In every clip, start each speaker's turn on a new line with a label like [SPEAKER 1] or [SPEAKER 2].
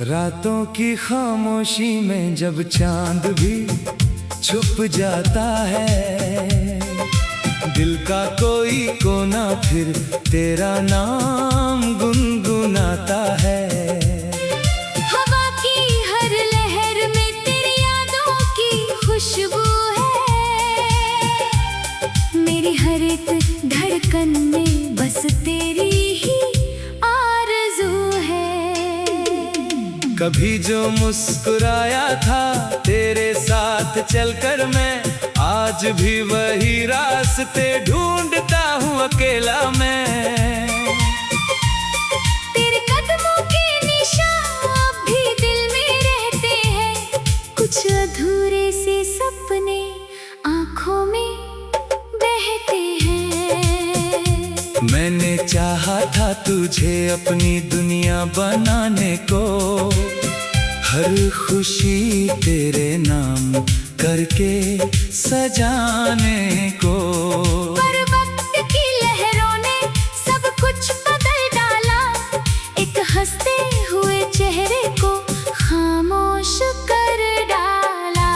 [SPEAKER 1] रातों की खामोशी में जब चांद भी छुप जाता है, दिल का कोई कोना फिर तेरा नाम गुनगुनाता है।
[SPEAKER 2] हवा की हर लहर में तेरी यादों की खुशबू है, मेरी हर एक धड़कन में बस तेरी ही आरज़ू है।
[SPEAKER 1] कभी जो मुस्कुराया था तेरे साथ चलकर मैं, आज भी वही रास्ते ढूंढता हूँ अकेला मैं।
[SPEAKER 2] तेरे कदमों के निशान अब भी दिल में रहते हैं, कुछ अधूरे से सपने आँखों में बहते हैं।
[SPEAKER 1] मैंने चाहा था तुझे अपनी दुनिया बनाने को, हर खुशी तेरे नाम करके सजाने को।
[SPEAKER 2] पर वक्त की लहरों ने सब कुछ बदल डाला, एक हंसते हुए चेहरे को खामोश कर डाला।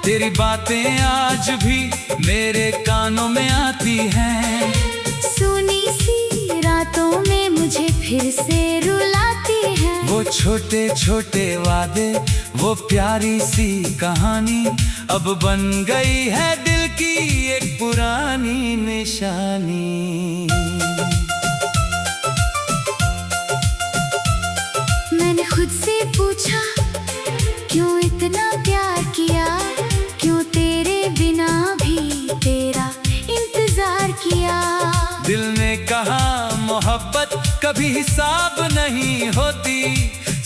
[SPEAKER 1] तेरी बातें आज भी मेरे कानों में आती हैं,
[SPEAKER 2] सुनी सी रातों में मुझे फिर से रुलाती है।
[SPEAKER 1] वो छोटे छोटे वादे, वो प्यारी सी कहानी अब बन गई है दिल की एक पुरानी निशानी।
[SPEAKER 2] मैंने खुद से पूछा क्यों इतना प्यार किया, क्यों तेरे बिना भी तेरा इंतजार किया।
[SPEAKER 1] दिल ने कहा मोहब्बत कभी हिसाब नहीं होती,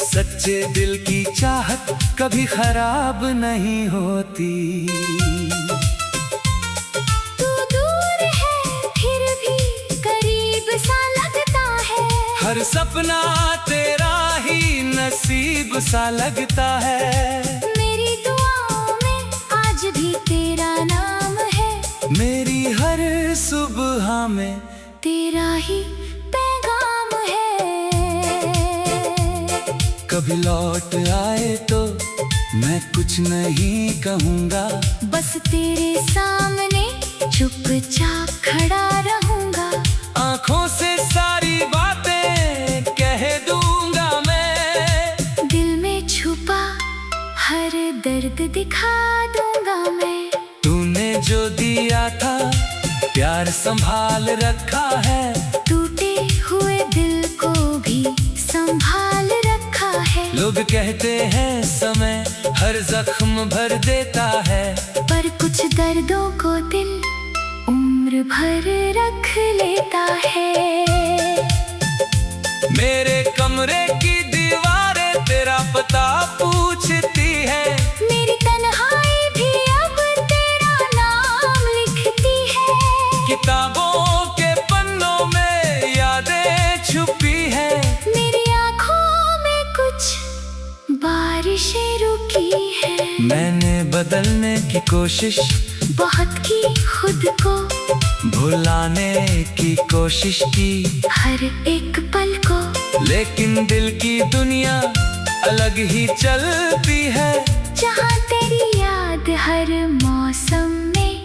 [SPEAKER 1] सच्चे दिल की चाहत कभी खराब नहीं होती।
[SPEAKER 2] तू दूर है फिर भी करीब सा लगता है,
[SPEAKER 1] हर सपना तेरा ही नसीब सा लगता है।
[SPEAKER 2] मेरी दुआओं में आज भी तेरा नाम है,
[SPEAKER 1] मेरी हर सुबह में
[SPEAKER 2] तेरा ही पैगाम है।
[SPEAKER 1] कभी लौट आए तो मैं कुछ नहीं कहूँगा,
[SPEAKER 2] बस तेरे सामने चुपचाप खड़ा रहूँगा।
[SPEAKER 1] आँखों से सारी बातें कह दूँगा मैं,
[SPEAKER 2] दिल में छुपा हर दर्द दिखा दूँगा मैं।
[SPEAKER 1] तूने जो दिया था प्यार संभाल रखा है,
[SPEAKER 2] टूटे हुए दिल को भी संभाल रखा है।
[SPEAKER 1] लोग कहते हैं समय हर जख्म भर देता है,
[SPEAKER 2] पर कुछ दर्दों को दिल उम्र भर रख लेता है।
[SPEAKER 1] मेरे कमरे की दीवारें तेरा पता पूछती है,
[SPEAKER 2] मेरी तन्हाई भी अब तेरा नाम लिखती है।
[SPEAKER 1] किताबों के पन्नों में यादें छुपी है,
[SPEAKER 2] मेरी आँखों में कुछ बारिशें रुकी है।
[SPEAKER 1] मैंने बदलने की कोशिश
[SPEAKER 2] बहुत की खुद को,
[SPEAKER 1] भुलाने की कोशिश की
[SPEAKER 2] हर एक पल को,
[SPEAKER 1] लेकिन दिल की दुनिया अलग ही चलती है।
[SPEAKER 2] जहाँ तेरी याद हर मौसम में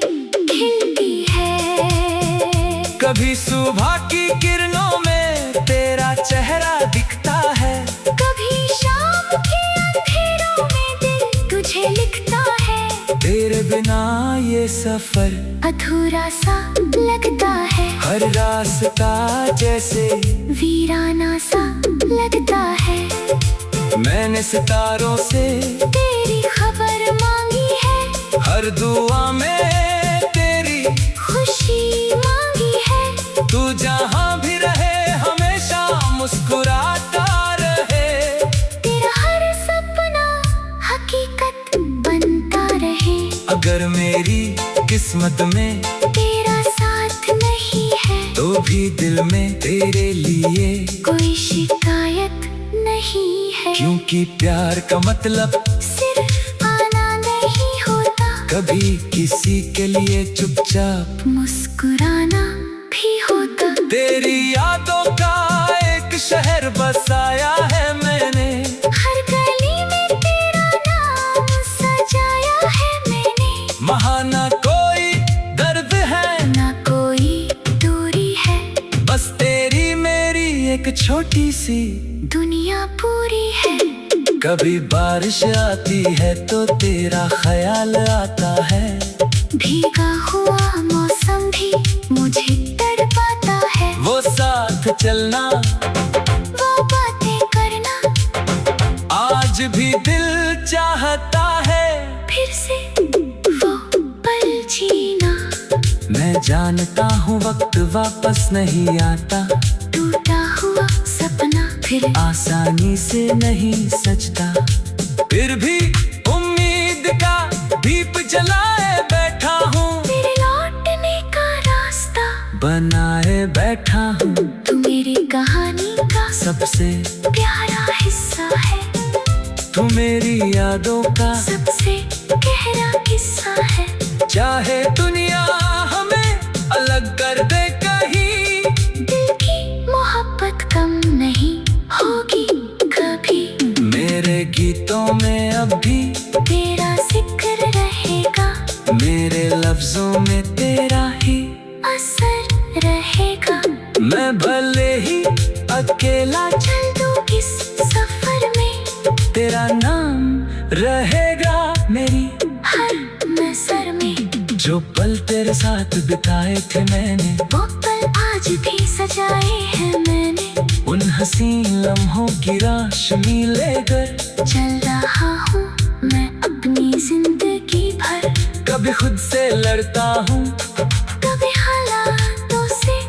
[SPEAKER 2] खिलती है।
[SPEAKER 1] कभी सुबह की किरणों में तेरा चेहरा दिखता है,
[SPEAKER 2] कभी शाम के अंधेरों में दिल तुझे लिखता है।
[SPEAKER 1] तेरे बिना ये सफर
[SPEAKER 2] अधूरा सा लगता है,
[SPEAKER 1] हर रास्ता जैसे
[SPEAKER 2] वीराना सा लगता है।
[SPEAKER 1] मैंने सितारों से
[SPEAKER 2] तेरी खबर मांगी है,
[SPEAKER 1] हर दुआ में तेरी
[SPEAKER 2] खुशी मांगी है।
[SPEAKER 1] तू जहाँ भी रहे हमेशा मुस्कुराता रहे,
[SPEAKER 2] तेरा हर सपना हकीकत बनता रहे।
[SPEAKER 1] अगर मेरी किस्मत में
[SPEAKER 2] तेरा साथ नहीं है,
[SPEAKER 1] तो भी दिल में तेरे लिए
[SPEAKER 2] कोई शिकायत नहीं है।
[SPEAKER 1] क्योंकि प्यार का मतलब
[SPEAKER 2] सिर्फ आना नहीं होता,
[SPEAKER 1] कभी किसी के लिए चुपचाप
[SPEAKER 2] मुस्कुराना भी होता।
[SPEAKER 1] तेरी यादों का एक शहर बसाया है छोटी सी
[SPEAKER 2] दुनिया पूरी है।
[SPEAKER 1] कभी बारिश आती है तो तेरा ख्याल आता है।
[SPEAKER 2] भीगा हुआ मौसम भी मुझे तड़पाता है।
[SPEAKER 1] वो साथ चलना,
[SPEAKER 2] वो बातें करना,
[SPEAKER 1] आज भी दिल चाहता है।
[SPEAKER 2] फिर से वो पल जीना।
[SPEAKER 1] मैं जानता हूँ वक्त वापस नहीं आता,
[SPEAKER 2] टूटा हुआ सपना फिर
[SPEAKER 1] आसानी से नहीं सजता। फिर भी उम्मीद का दीप जलाए बैठा हूँ,
[SPEAKER 2] तेरे लौटने का रास्ता
[SPEAKER 1] बनाए बैठा हूँ।
[SPEAKER 2] तू मेरी कहानी का
[SPEAKER 1] सबसे
[SPEAKER 2] प्यारा हिस्सा है।
[SPEAKER 1] तू मेरी यादों का
[SPEAKER 2] सबसे गहरा किस्सा है।
[SPEAKER 1] चाहे दुनिया हमें अलग कर दे कहीं,
[SPEAKER 2] दिल की मोहब्बत कम नहीं होगी कभी।
[SPEAKER 1] मेरे गीतों में अब भी
[SPEAKER 2] तेरा जिक्र रहेगा,
[SPEAKER 1] मेरे लफ्जों में तेरा ही
[SPEAKER 2] असर रहेगा।
[SPEAKER 1] मैं भले ही अकेला
[SPEAKER 2] चल दूं इस सफर में,
[SPEAKER 1] तेरा नाम रहेगा मेरी
[SPEAKER 2] हर नजर में।
[SPEAKER 1] जो पल तेरे साथ बिताए थे मैंने,
[SPEAKER 2] वो पल आज भी सजाए हैं मैंने।
[SPEAKER 1] उन हसीन लम्हों की रोशनी लेकर
[SPEAKER 2] चल रहा हूँ मैं अपनी जिंदगी भर।
[SPEAKER 1] कभी खुद से लड़ता हूँ,
[SPEAKER 2] कभी हालातों से,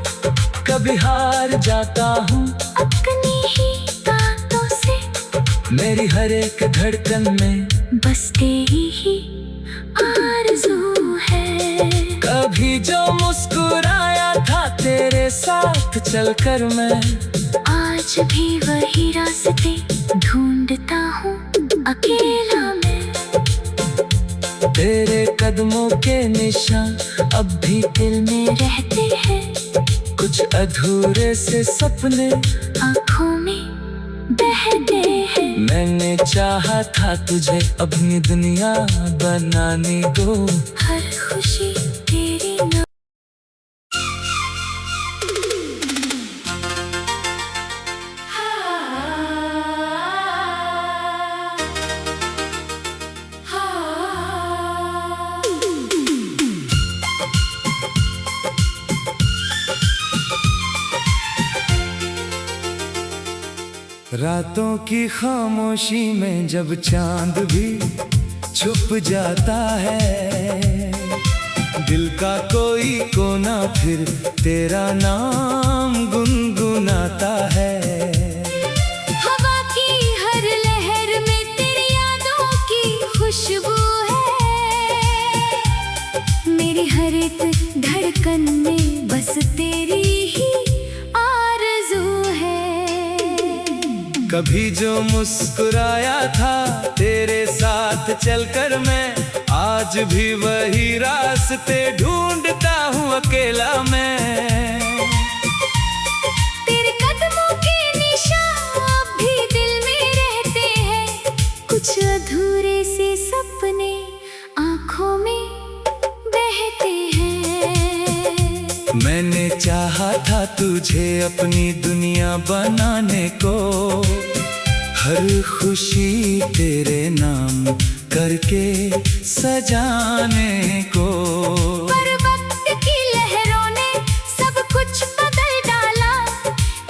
[SPEAKER 1] कभी हार जाता हूँ।
[SPEAKER 2] अपनी ही बातों से
[SPEAKER 1] मेरी हर एक धड़कन में
[SPEAKER 2] बस तेरी ही आरज़ू है।
[SPEAKER 1] कभी जो मुस्कुराया था तेरे साथ चलकर मैं,
[SPEAKER 2] आज भी वही रास्ते ढूंढता हूँ अकेला मैं।
[SPEAKER 1] तेरे कदमों के निशान अब भी दिल में
[SPEAKER 2] रहते हैं,
[SPEAKER 1] कुछ अधूरे से सपने
[SPEAKER 2] आँखों में बहते हैं।
[SPEAKER 1] मैंने चाहा था तुझे अपनी दुनिया बनाने को,
[SPEAKER 2] हर खुशी तेरी नाम।
[SPEAKER 1] रातों की खामोशी में जब चांद भी छुप जाता है, दिल का कोई कोना फिर तेरा नाम गुनगुनाता है।
[SPEAKER 2] हवा की हर लहर में तेरी यादों की खुशबू है। मेरी हर एक धड़कन में बस तेरी ही आरज़ू है।
[SPEAKER 1] कभी जो मुस्कुराया था तेरे साथ चलकर मैं, आज भी वही रास्ते ढूंढता हूँ अकेला मैं।
[SPEAKER 2] तेरे कदमों के निशान अब भी दिल में रहते हैं, कुछ अधूरे से सपने आँखों में बहते हैं।
[SPEAKER 1] मैंने चाहा था तुझे अपनी दुनिया बनाने को, हर खुशी तेरे नाम करके सजाने को।
[SPEAKER 2] पर वक्त की लहरों ने सब कुछ बदल डाला,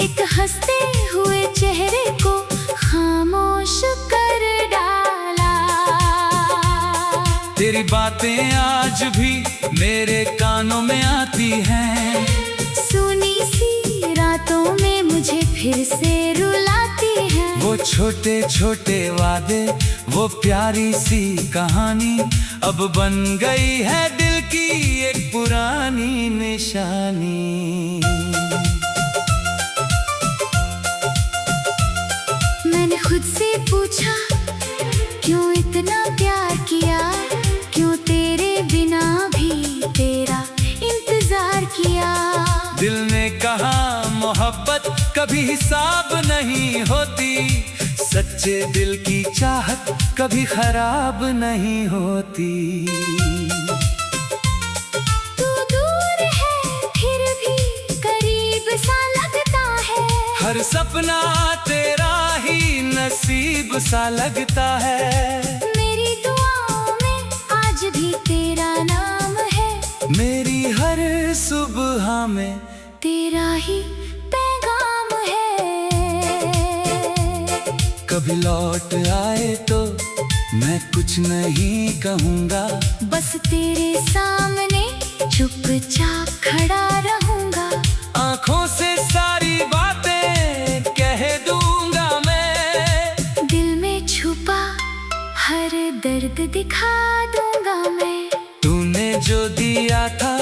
[SPEAKER 2] एक हंसते हुए चेहरे को खामोश कर डाला।
[SPEAKER 1] तेरी बातें आज भी मेरे कानों में आती हैं,
[SPEAKER 2] सुनी सी रातों में मुझे फिर से रुलाती है।
[SPEAKER 1] वो छोटे छोटे वादे, वो प्यारी सी कहानी अब बन गई है दिल की एक पुरानी निशानी।
[SPEAKER 2] मैंने खुद से पूछा क्यों इतना प्यार किया, क्यों तेरे बिना भी तेरा इंतजार किया।
[SPEAKER 1] दिल ने कहा मोहब्बत कभी हिसाब नहीं होती, सच्चे दिल की चाहत कभी खराब नहीं होती।
[SPEAKER 2] तू दूर है फिर भी करीब सा लगता है,
[SPEAKER 1] हर सपना तेरा ही नसीब सा लगता है।
[SPEAKER 2] मेरी दुआओं में आज भी तेरा नाम है।
[SPEAKER 1] मेरी हर सुबह में
[SPEAKER 2] तेरा ही पैगाम है।
[SPEAKER 1] कभी लौट आए तो मैं कुछ नहीं कहूँगा,
[SPEAKER 2] बस तेरे सामने चुपचाप खड़ा रहूंगा।
[SPEAKER 1] आँखों से सारी बातें कह दूंगा मैं।
[SPEAKER 2] दिल में छुपा हर दर्द दिखा दूंगा मैं।
[SPEAKER 1] तूने जो दिया था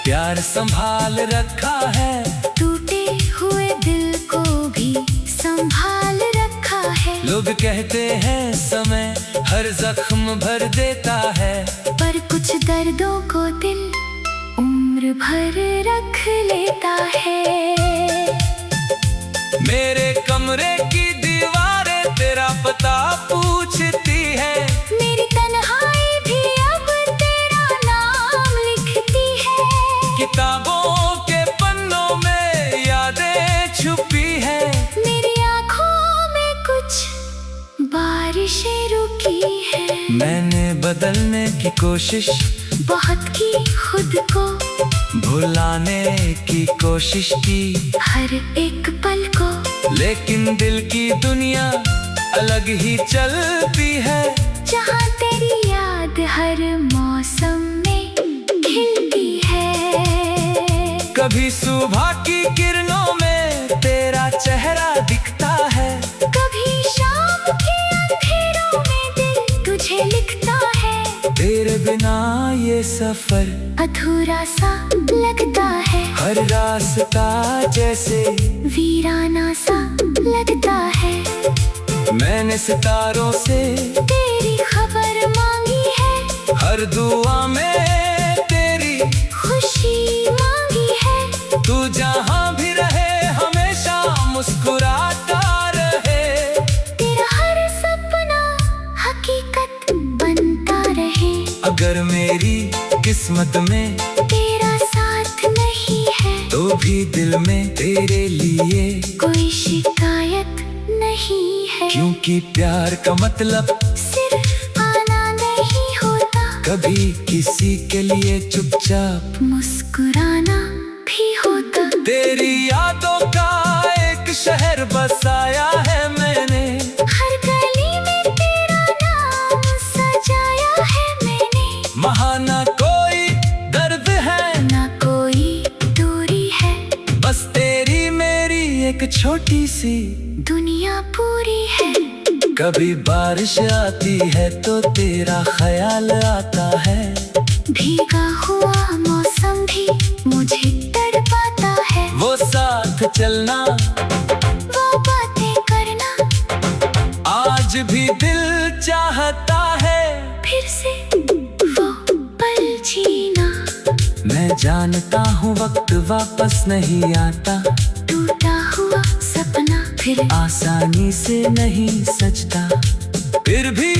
[SPEAKER 1] प्यार संभाल रखा है।
[SPEAKER 2] टूटे हुए दिल को भी संभाल रखा है।
[SPEAKER 1] लोग कहते हैं समय हर जख्म भर देता है,
[SPEAKER 2] पर कुछ दर्दों को दिल उम्र भर रख लेता है।
[SPEAKER 1] मेरे कमरे की दीवारें तेरा पता पूछती है।
[SPEAKER 2] मेरी तन्हाई भी अब तेरा नाम लिखती है।
[SPEAKER 1] किताबों के पन्नों में यादें छुपी है।
[SPEAKER 2] मेरी आँखों में कुछ बारिशें रुकी है।
[SPEAKER 1] मैंने बदलने की कोशिश
[SPEAKER 2] बहुत की, खुद को
[SPEAKER 1] भुलाने की कोशिश की,
[SPEAKER 2] हर एक पल को,
[SPEAKER 1] लेकिन दिल की दुनिया अलग ही चलती है।
[SPEAKER 2] जहाँ तेरी याद हर मौसम में खिलती है।
[SPEAKER 1] कभी सुबह की किरणों में तेरा चेहरा दिखता है।
[SPEAKER 2] कभी शाम के अंधेरों में दिल तुझे लिखता है।
[SPEAKER 1] तेरे बिना ये सफर
[SPEAKER 2] अधूरा सा लगता है।
[SPEAKER 1] हर रास्ता जैसे
[SPEAKER 2] वीराना सा लगता है।
[SPEAKER 1] मैंने सितारों से
[SPEAKER 2] तेरी खबर मांगी है।
[SPEAKER 1] हर दुआ में तेरी
[SPEAKER 2] खुशी मांगी है।
[SPEAKER 1] तू जहाँ भी रहे हमेशा मुस्कुराता रहे।
[SPEAKER 2] तेरा हर सपना हकीकत बनता रहे।
[SPEAKER 1] अगर मेरी किस्मत में
[SPEAKER 2] तेरा साथ नहीं है
[SPEAKER 1] तो भी दिल में तेरे लिए
[SPEAKER 2] कोई शिकायत नहीं है।
[SPEAKER 1] क्योंकि प्यार का मतलब
[SPEAKER 2] सिर्फ आना नहीं होता,
[SPEAKER 1] कभी किसी के लिए चुपचाप
[SPEAKER 2] मुस्कुराना भी होता।
[SPEAKER 1] तेरी यादों का एक शहर बसाया है मैंने।
[SPEAKER 2] हर गली में तेरा नाम सजाया है मैंने।
[SPEAKER 1] महाना कोई दर्द है
[SPEAKER 2] ना कोई दूरी है,
[SPEAKER 1] बस तेरी मेरी एक छोटी सी
[SPEAKER 2] दुनिया पूरी है।
[SPEAKER 1] कभी बारिश आती है तो तेरा ख्याल आता है।
[SPEAKER 2] भीगा हुआ मौसम भी मुझे तड़पाता है।
[SPEAKER 1] वो साथ चलना,
[SPEAKER 2] वो बातें करना,
[SPEAKER 1] आज भी दिल चाहता है।
[SPEAKER 2] फिर से वो पल जीना।
[SPEAKER 1] मैं जानता हूँ वक्त वापस नहीं आता,
[SPEAKER 2] टूटा हुआ सपना फिर
[SPEAKER 1] आसानी से नहीं सजता। फिर भी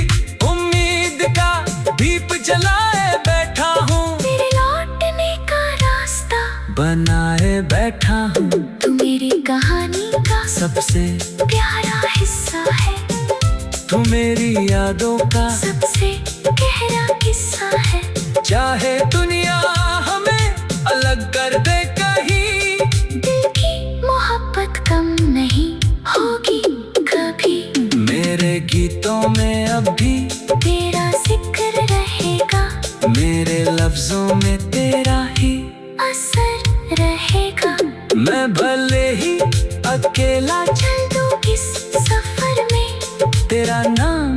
[SPEAKER 1] उम्मीद का दीप जलाए बैठा हूँ।
[SPEAKER 2] तेरे लौटने का रास्ता
[SPEAKER 1] बनाए बैठा हूँ।
[SPEAKER 2] तू मेरी कहानी का
[SPEAKER 1] सबसे
[SPEAKER 2] प्यारा हिस्सा है।
[SPEAKER 1] तू मेरी यादों का
[SPEAKER 2] सबसे गहरा किस्सा है।
[SPEAKER 1] चाहे दुनिया हमें अलग कर दे कहीं,
[SPEAKER 2] दिल की मोहब्बत कम नहीं होगी कभी।
[SPEAKER 1] मेरे गीतों में अब भी
[SPEAKER 2] तेरा जिक्र रहेगा।
[SPEAKER 1] मेरे लफ्जों में तेरा ही
[SPEAKER 2] असर रहेगा।
[SPEAKER 1] मैं भले ही अकेला
[SPEAKER 2] चल दूं इस सफर में,
[SPEAKER 1] तेरा नाम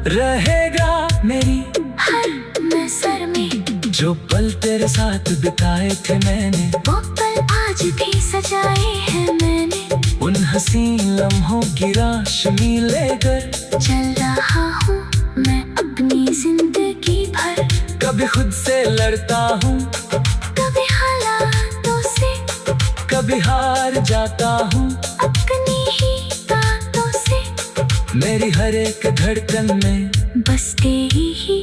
[SPEAKER 1] रहेगा मेरी
[SPEAKER 2] हर नजर में।
[SPEAKER 1] जो पल तेरे साथ बिताए थे मैंने,
[SPEAKER 2] वो पल आज भी सजाए हैं मैंने।
[SPEAKER 1] उन हसीन लम्हों की रोशनी लेकर
[SPEAKER 2] चल रहा हूँ मैं अपनी जिंदगी भर।
[SPEAKER 1] कभी खुद से लड़ता हूँ,
[SPEAKER 2] कभी हालातों से,
[SPEAKER 1] कभी हार जाता हूँ।
[SPEAKER 2] अपनी ही बातों से
[SPEAKER 1] मेरी हर एक धड़कन में
[SPEAKER 2] बस तेरी ही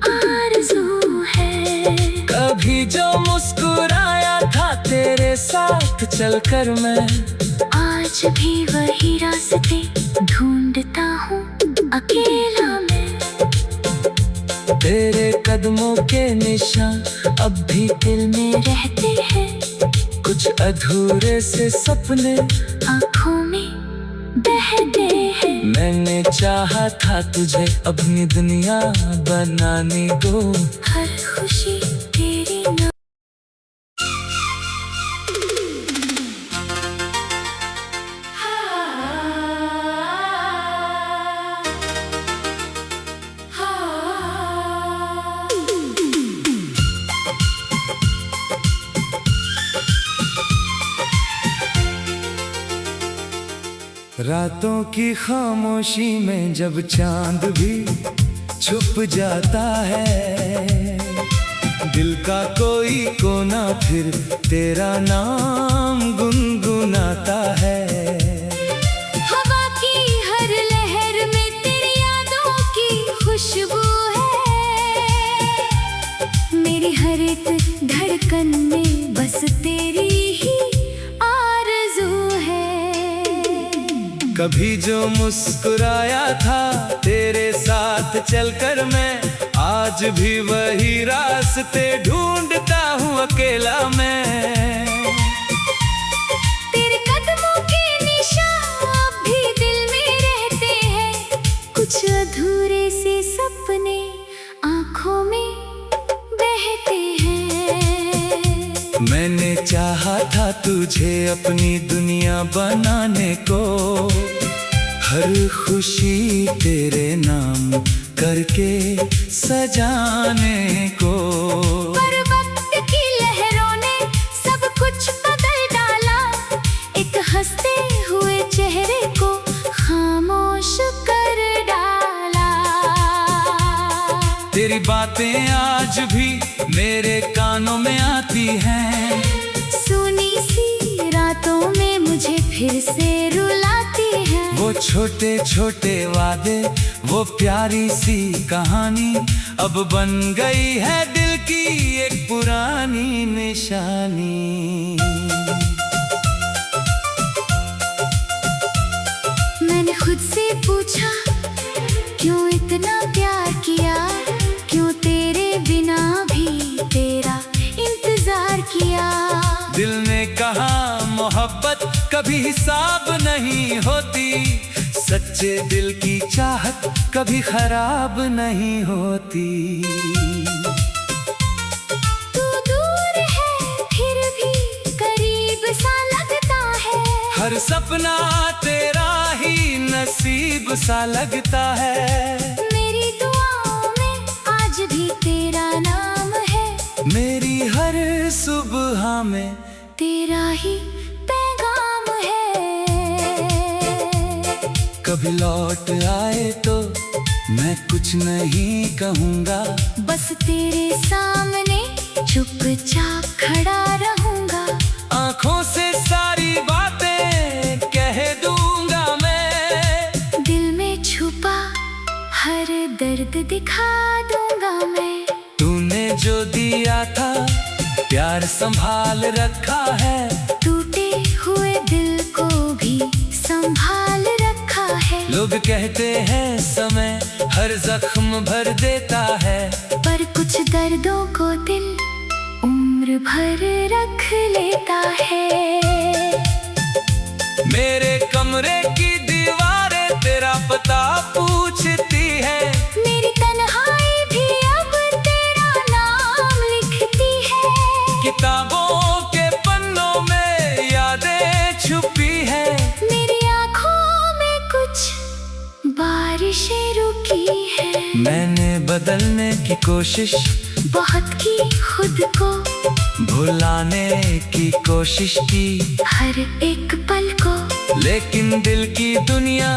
[SPEAKER 2] आरज़ू है।
[SPEAKER 1] कभी जो मुस्कुराया था तेरे साथ चलकर मैं,
[SPEAKER 2] आज आज भी वही रास्ते ढूंढता हूँ अकेला मैं।
[SPEAKER 1] तेरे कदमों के निशान अब भी दिल में
[SPEAKER 2] रहते हैं
[SPEAKER 1] कुछ अधूरे से सपने
[SPEAKER 2] आँखों में बहते हैं।
[SPEAKER 1] मैंने चाहा था तुझे अपनी दुनिया बनाने को,
[SPEAKER 2] हर खुशी तेरी ना।
[SPEAKER 1] रातों की खामोशी में जब चांद भी छुप जाता है, दिल का कोई कोना फिर तेरा नाम गुनगुनाता है।
[SPEAKER 2] हवा की हर लहर में तेरी यादों की खुशबू है। मेरी हर एक धड़कन में बस तेरी ही आरज़ू है।
[SPEAKER 1] कभी जो मुस्कुराया था तेरे साथ चलकर मैं, आज भी वही रास्ते ढूंढता हूँ अकेला मैं।
[SPEAKER 2] तेरे कदमों के निशान अब भी दिल में रहते हैं कुछ अधूरे से सपने आँखों में बहते हैं।
[SPEAKER 1] मैंने चाहा था तुझे अपनी दुनिया बनाने को, हर खुशी तेरे नाम करके सजाने को।
[SPEAKER 2] पर वक्त की लहरों ने सब कुछ बदल डाला, एक हंसते हुए चेहरे को खामोश कर डाला।
[SPEAKER 1] तेरी बातें आज भी मेरे कानों में आती हैं,
[SPEAKER 2] सुनी सी रातों में मुझे फिर से रुलाती है।
[SPEAKER 1] वो छोटे छोटे वादे, वो प्यारी सी कहानी अब बन गई है दिल की एक पुरानी निशानी।
[SPEAKER 2] मैंने खुद से पूछा क्यों इतना प्यार किया, क्यों तेरे बिना भी तेरा इंतजार किया।
[SPEAKER 1] दिल ने कहा मोहब्बत कभी हिसाब नहीं होती, सच्चे दिल की चाहत कभी खराब नहीं होती।
[SPEAKER 2] तू दूर है फिर भी करीब सा लगता है,
[SPEAKER 1] हर सपना तेरा ही नसीब सा लगता है।
[SPEAKER 2] मेरी दुआओं में आज भी तेरा नाम है,
[SPEAKER 1] मेरी हर सुबह में
[SPEAKER 2] तेरा ही पैगाम है।
[SPEAKER 1] कभी लौट आए तो मैं कुछ नहीं कहूँगा,
[SPEAKER 2] बस तेरे सामने चुपचाप खड़ा रहूँगा।
[SPEAKER 1] आँखों से सारी बातें कह दूँगा मैं,
[SPEAKER 2] दिल में छुपा हर दर्द दिखा दूँगा मैं।
[SPEAKER 1] तूने जो दिया था प्यार संभाल रखा है,
[SPEAKER 2] टूटे हुए दिल को भी संभाल रखा है।
[SPEAKER 1] लोग कहते हैं समय हर जख्म भर देता है,
[SPEAKER 2] पर कुछ दर्दों को दिल उम्र भर रख लेता है।
[SPEAKER 1] मेरे कमरे की दीवारें तेरा पता पूछती है,
[SPEAKER 2] मेरी तन्हाई भी अब तेरा नाम लिखती है।
[SPEAKER 1] किताबों के पन्नों में यादें छुपी है,
[SPEAKER 2] मेरी आँखों में कुछ बारिशें रुकी है।
[SPEAKER 1] मैंने बदलने की कोशिश
[SPEAKER 2] बहुत की, खुद को
[SPEAKER 1] भुलाने की कोशिश की,
[SPEAKER 2] हर एक पल को,
[SPEAKER 1] लेकिन दिल की दुनिया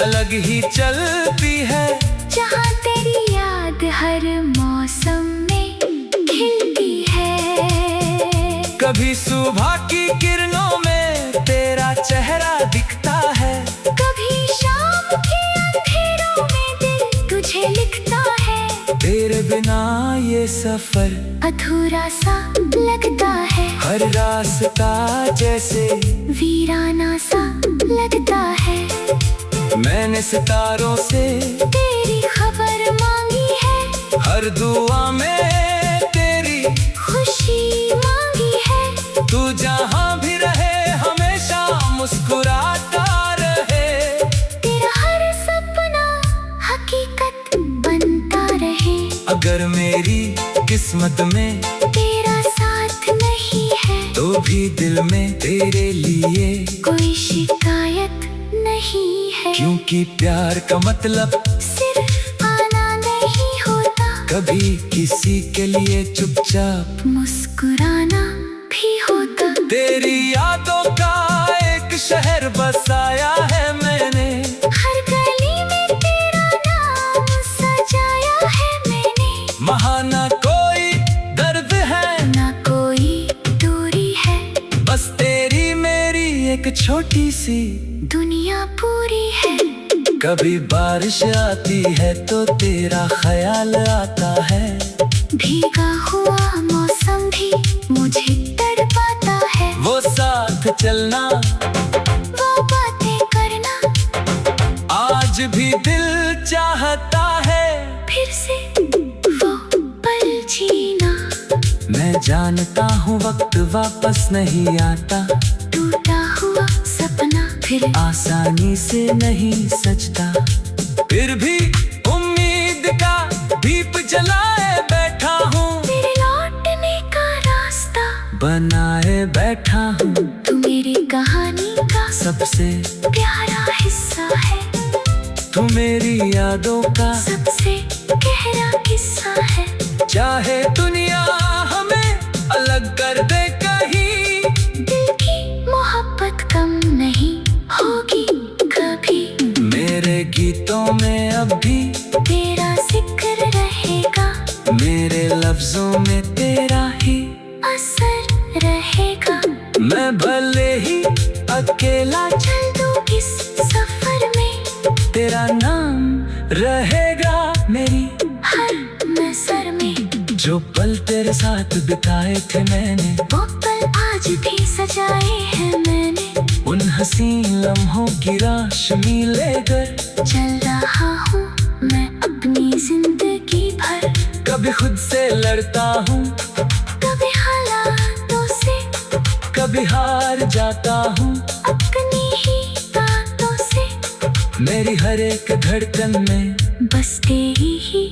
[SPEAKER 1] अलग ही चलती है।
[SPEAKER 2] जहाँ तेरी याद हर मौसम में खिलती है।
[SPEAKER 1] कभी सुबह की किरणों में तेरा चेहरा दिखता है,
[SPEAKER 2] कभी शाम के अंधेरों में दिल तुझे लिखता है।
[SPEAKER 1] तेरे बिना ये सफर
[SPEAKER 2] अधूरा सा लगता है।
[SPEAKER 1] हर हर रास्ता जैसे
[SPEAKER 2] वीराना सा लगता है।
[SPEAKER 1] मैंने सितारों से
[SPEAKER 2] तेरी खबर मांगी है,
[SPEAKER 1] हर दुआ में तेरी
[SPEAKER 2] खुशी मांगी है।
[SPEAKER 1] तू जहाँ भी रहे हमेशा मुस्कुराता रहे।
[SPEAKER 2] तेरा हर सपना हकीकत बनता रहे।
[SPEAKER 1] अगर मेरी किस्मत में
[SPEAKER 2] तेरा साथ नहीं है
[SPEAKER 1] तो भी दिल में तेरे लिए
[SPEAKER 2] कोई शिकायत नहीं है।
[SPEAKER 1] क्योंकि प्यार का मतलब
[SPEAKER 2] सिर्फ आना नहीं होता,
[SPEAKER 1] कभी किसी के लिए चुपचाप
[SPEAKER 2] मुस्कुराना भी होता।
[SPEAKER 1] तेरी यादों का एक शहर बसाया है मैंने।
[SPEAKER 2] हर गली में तेरा नाम सजाया है मैंने।
[SPEAKER 1] महाना कोई दर्द है
[SPEAKER 2] ना कोई दूरी है,
[SPEAKER 1] बस तेरी मेरी एक छोटी सी
[SPEAKER 2] दुनिया पूरी है।
[SPEAKER 1] कभी बारिश आती है तो तेरा ख्याल आता है।
[SPEAKER 2] भीगा हुआ मौसम भी मुझे तड़पाता है।
[SPEAKER 1] वो साथ चलना
[SPEAKER 2] वो बातें करना
[SPEAKER 1] आज भी दिल चाहता है।
[SPEAKER 2] फिर से वो पल जीना।
[SPEAKER 1] मैं जानता हूँ वक्त वापस नहीं आता,
[SPEAKER 2] टूटा हुआ सपना फिर
[SPEAKER 1] आसानी से नहीं सजता। फिर भी उम्मीद का दीप जलाए बैठा हूँ,
[SPEAKER 2] तेरे लौटने का रास्ता
[SPEAKER 1] बनाए बैठा हूँ।
[SPEAKER 2] तू मेरी कहानी का
[SPEAKER 1] सबसे
[SPEAKER 2] प्यारा हिस्सा है।
[SPEAKER 1] तू मेरी यादों का
[SPEAKER 2] सबसे गहरा किस्सा है।
[SPEAKER 1] चाहे दुनिया हमें अलग कर दे कहीं,
[SPEAKER 2] दिल की मोहब्बत कम नहीं होगी कभी।
[SPEAKER 1] मेरे गीतों में अब भी
[SPEAKER 2] तेरा जिक्र रहेगा,
[SPEAKER 1] मेरे लफ्जों में तेरा ही
[SPEAKER 2] असर रहेगा।
[SPEAKER 1] मैं भले ही अकेला
[SPEAKER 2] चल दूँ इस सफर में,
[SPEAKER 1] तेरा नाम रहेगा मेरी
[SPEAKER 2] हर नजर में।
[SPEAKER 1] जो पल तेरे साथ बिताए थे मैंने,
[SPEAKER 2] वो पल आज भी सजाए हैं मैंने।
[SPEAKER 1] उन हसीन लम्हों की रोशनी लेकर
[SPEAKER 2] चल रहा हूँ मैं अपनी जिंदगी भर।
[SPEAKER 1] कभी खुद से लड़ता हूँ,
[SPEAKER 2] कभी हालातों से,
[SPEAKER 1] कभी हार जाता हूँ।
[SPEAKER 2] अपनी ही बातों से
[SPEAKER 1] मेरी हर एक धड़कन में
[SPEAKER 2] बस तेरी ही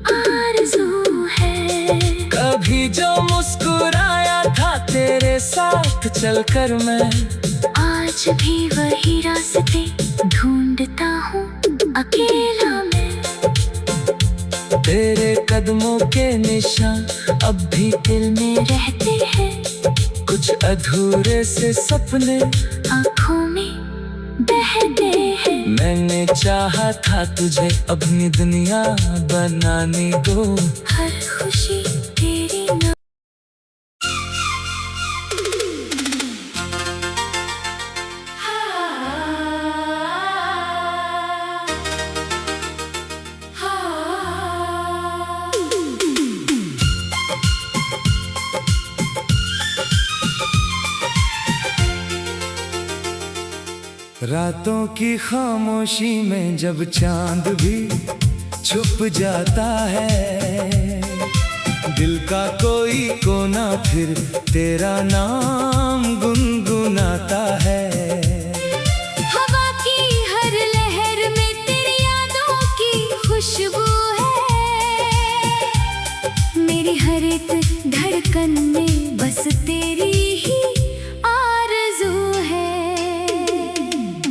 [SPEAKER 2] आरज़ू है।
[SPEAKER 1] कभी जो मुस्कुराया था तेरे साथ चलकर मैं,
[SPEAKER 2] आज भी वही रास्ते ढूंढता हूँ अकेला मैं।
[SPEAKER 1] तेरे कदमों के निशान अब भी दिल में
[SPEAKER 2] रहते हैं,
[SPEAKER 1] कुछ अधूरे से सपने
[SPEAKER 2] आँखों में बहते हैं।
[SPEAKER 1] मैंने चाहा था तुझे अपनी दुनिया बनाने को।
[SPEAKER 2] हर खुशी तेरी ना।
[SPEAKER 1] रातों की खामोशी में जब चांद भी छुप जाता है, दिल का कोई कोना फिर तेरा नाम गुनगुनाता है।
[SPEAKER 2] हवा की हर लहर में तेरी यादों की खुशबू है। मेरी हर एक धड़कन में बस तेरी ही आरज़ू है।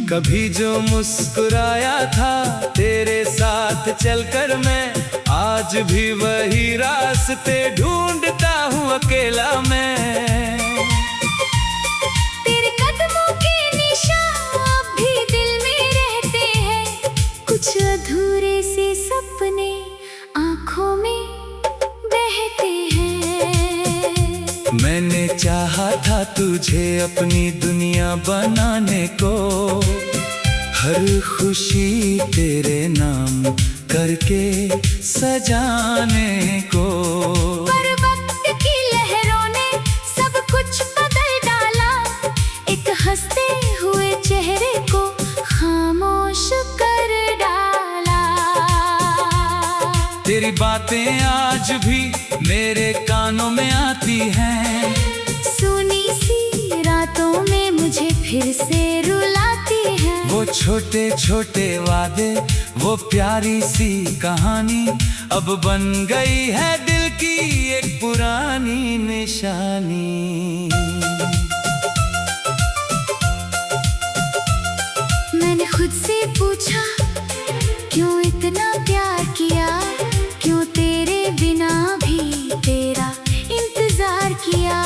[SPEAKER 1] कभी जो मुस्कुराया था तेरे साथ चलकर मैं, आज भी वही रास्ते ढूंढता हूँ अकेला मैं।
[SPEAKER 2] तेरे कदमों के निशान अब भी दिल में रहते हैं। कुछ अधूरे से सपने आँखों में बहते हैं।
[SPEAKER 1] मैंने चाहा था तुझे अपनी दुनिया बनाने को, हर खुशी तेरे नाम करके सजाने को।
[SPEAKER 2] पर वक्त की लहरों ने सब कुछ
[SPEAKER 1] बातें आज भी मेरे कानों में आती हैं।
[SPEAKER 2] सुनी सी रातों में मुझे फिर से रुलाती है।
[SPEAKER 1] वो छोटे छोटे वादे, वो प्यारी सी कहानी अब बन गई है दिल की एक पुरानी निशानी।
[SPEAKER 2] मैंने खुद से पूछा क्यों इतना प्यार किया, क्यों तेरे बिना भी तेरा इंतजार किया।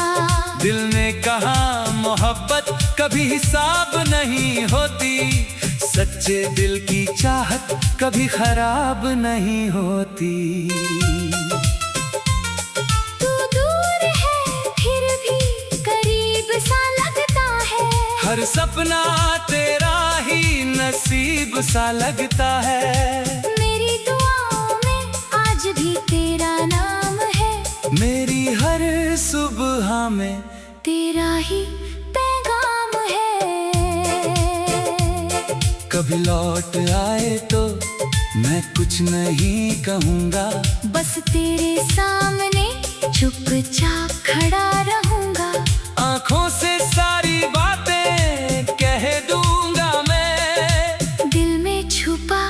[SPEAKER 1] दिल ने कहा मोहब्बत कभी हिसाब नहीं होती, सच्चे दिल की चाहत कभी खराब नहीं होती।
[SPEAKER 2] तू दूर है फिर भी करीब सा लगता है,
[SPEAKER 1] हर सपना तेरा ही नसीब सा लगता है।
[SPEAKER 2] मेरी दुआओं में आज भी तेरा नाम है,
[SPEAKER 1] मेरी हर सुबह में
[SPEAKER 2] तेरा ही पैगाम है।
[SPEAKER 1] कभी लौट आए तो मैं कुछ नहीं कहूँगा,
[SPEAKER 2] बस तेरे सामने चुपचाप खड़ा रहूँगा।
[SPEAKER 1] आँखों से सारी बातें कह दूँगा मैं,
[SPEAKER 2] दिल में छुपा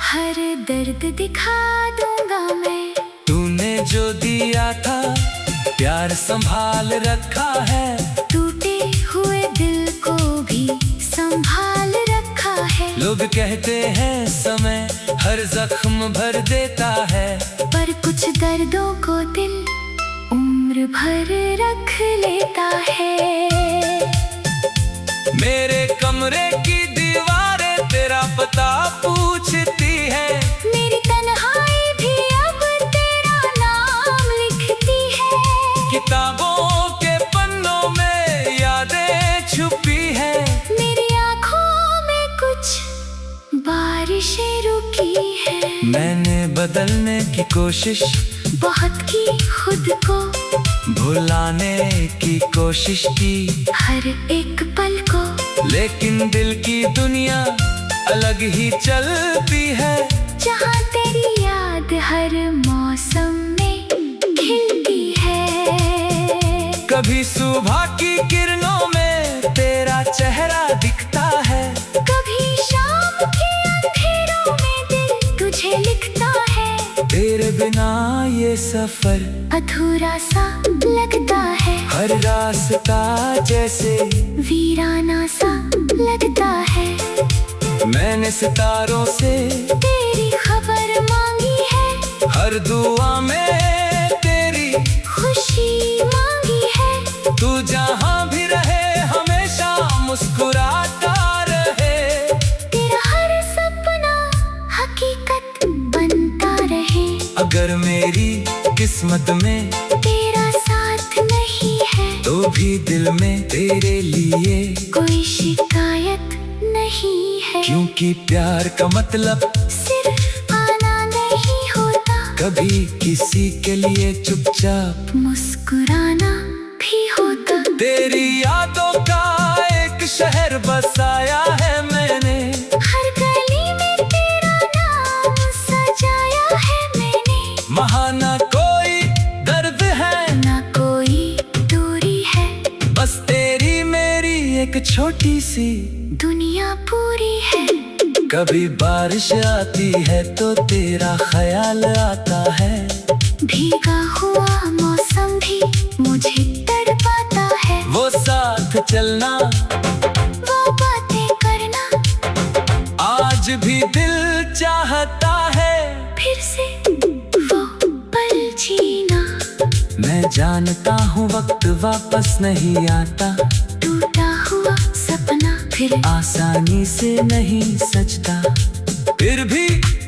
[SPEAKER 2] हर दर्द दिखा दूँगा मैं।
[SPEAKER 1] तूने जो दिया था प्यार संभाल रखा है,
[SPEAKER 2] टूटे हुए दिल को भी संभाल रखा है।
[SPEAKER 1] लोग कहते हैं समय हर जख्म भर देता है,
[SPEAKER 2] पर कुछ दर्दों को दिल उम्र भर रख लेता है।
[SPEAKER 1] मेरे कमरे की दीवारें तेरा पता पूछती है,
[SPEAKER 2] मेरी तन्हाई भी अब तेरा नाम लिखती है।
[SPEAKER 1] किताबों के पन्नों में यादें छुपी है,
[SPEAKER 2] मेरी आँखों में कुछ बारिशें रुकी है।
[SPEAKER 1] मैंने बदलने की कोशिश
[SPEAKER 2] बहुत की खुद को,
[SPEAKER 1] भुलाने की कोशिश की
[SPEAKER 2] हर एक पल को,
[SPEAKER 1] लेकिन दिल की दुनिया अलग ही चलती है।
[SPEAKER 2] जहाँ तेरी याद हर मौसम में खिलती है।
[SPEAKER 1] कभी सुबह की किरणों में तेरा चेहरा दिखता है,
[SPEAKER 2] कभी शाम के अंधेरों में दिल तुझे लिखता है।
[SPEAKER 1] तेरे बिना ये सफर
[SPEAKER 2] अधूरा सा लगता है,
[SPEAKER 1] हर रास्ता जैसे
[SPEAKER 2] वीराना सा लगता है।
[SPEAKER 1] मैंने सितारों से
[SPEAKER 2] तेरी खबर मांगी है,
[SPEAKER 1] हर दुआ में तेरी
[SPEAKER 2] खुशी मांगी है।
[SPEAKER 1] तू जहाँ भी रहे हमेशा मुस्कुराता रहे,
[SPEAKER 2] तेरा हर सपना हकीकत बनता रहे।
[SPEAKER 1] अगर मेरी किस्मत में
[SPEAKER 2] तेरा साथ नहीं है
[SPEAKER 1] तो भी दिल में तेरे लिए
[SPEAKER 2] कोई शिकायत नहीं है।
[SPEAKER 1] क्योंकि प्यार का मतलब
[SPEAKER 2] सिर्फ आना नहीं होता,
[SPEAKER 1] कभी किसी के लिए चुपचाप
[SPEAKER 2] मुस्कुराना भी होता।
[SPEAKER 1] तेरी यादों का एक शहर बसाया है मैंने,
[SPEAKER 2] हर गली में तेरा नाम सजाया है मैंने।
[SPEAKER 1] वहाँ ना कोई दर्द है
[SPEAKER 2] ना कोई दूरी है,
[SPEAKER 1] बस तेरी मेरी एक छोटी सी
[SPEAKER 2] दुनिया पूरी है।
[SPEAKER 1] कभी बारिश आती है तो तेरा ख्याल आता है,
[SPEAKER 2] भीगा हुआ मौसम भी मुझे तड़पाता है।
[SPEAKER 1] वो साथ चलना
[SPEAKER 2] वो बातें करना
[SPEAKER 1] आज भी दिल चाहता है,
[SPEAKER 2] फिर से वो पल जीना।
[SPEAKER 1] मैं जानता हूँ वक्त वापस नहीं आता,
[SPEAKER 2] टूटा हुआ सपना फिर
[SPEAKER 1] आसानी से नहीं सजता, फिर भी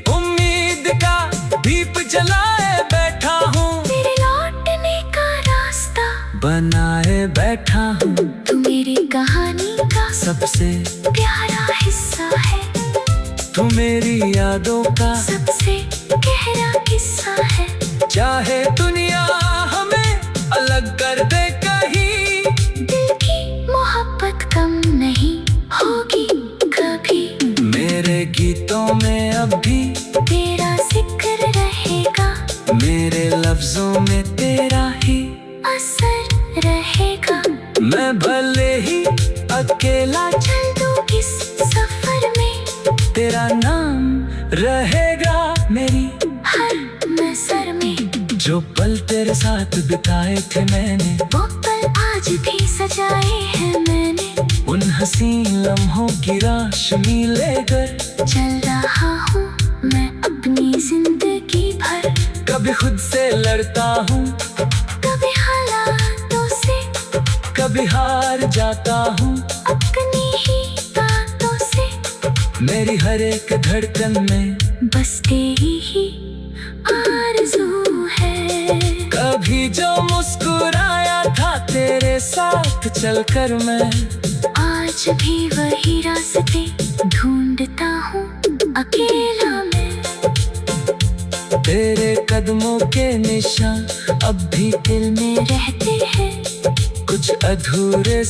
[SPEAKER 1] उम्मीद का दीप जलाए बैठा हूँ,
[SPEAKER 2] तेरे लौटने का रास्ता
[SPEAKER 1] बनाए बैठा हूँ।
[SPEAKER 2] तू मेरी कहानी का
[SPEAKER 1] सबसे
[SPEAKER 2] प्यारा हिस्सा है,
[SPEAKER 1] तू मेरी यादों का
[SPEAKER 2] सबसे गहरा किस्सा है।
[SPEAKER 1] चाहे दुनिया हमें अलग कर दे कहीं,
[SPEAKER 2] दिल की मोहब्बत कम नहीं होगी कभी।
[SPEAKER 1] मेरे गीतों में अब भी
[SPEAKER 2] तेरा जिक्र रहेगा।
[SPEAKER 1] मैं भले ही अकेला
[SPEAKER 2] चल दूं इस सफर में,
[SPEAKER 1] तेरा नाम रहेगा मेरी
[SPEAKER 2] हर नजर में।
[SPEAKER 1] जो पल तेरे साथ बिताए थे मैंने,
[SPEAKER 2] वो पल आज भी सजाए हैं मैंने।
[SPEAKER 1] उन हसीन लम्हों की रोशनी लेकर
[SPEAKER 2] चल रहा हूँ मैं अपनी जिंदगी भर।
[SPEAKER 1] कभी खुद से लड़ता हूँ,
[SPEAKER 2] कभी हालातों से,
[SPEAKER 1] कभी हार जाता हूँ।
[SPEAKER 2] अपनी ही बातों से
[SPEAKER 1] मेरी हर एक धड़कन में
[SPEAKER 2] बस तेरी ही आरज़ू है।
[SPEAKER 1] कभी जो मुस्कुराया था तेरे साथ चलकर मैं,
[SPEAKER 2] आज भी वही रास्ते ढूंढता हूँ अकेला मैं।
[SPEAKER 1] तेरे कदमों के निशान अब भी दिल में
[SPEAKER 2] रहते हैं
[SPEAKER 1] कुछ अधूरे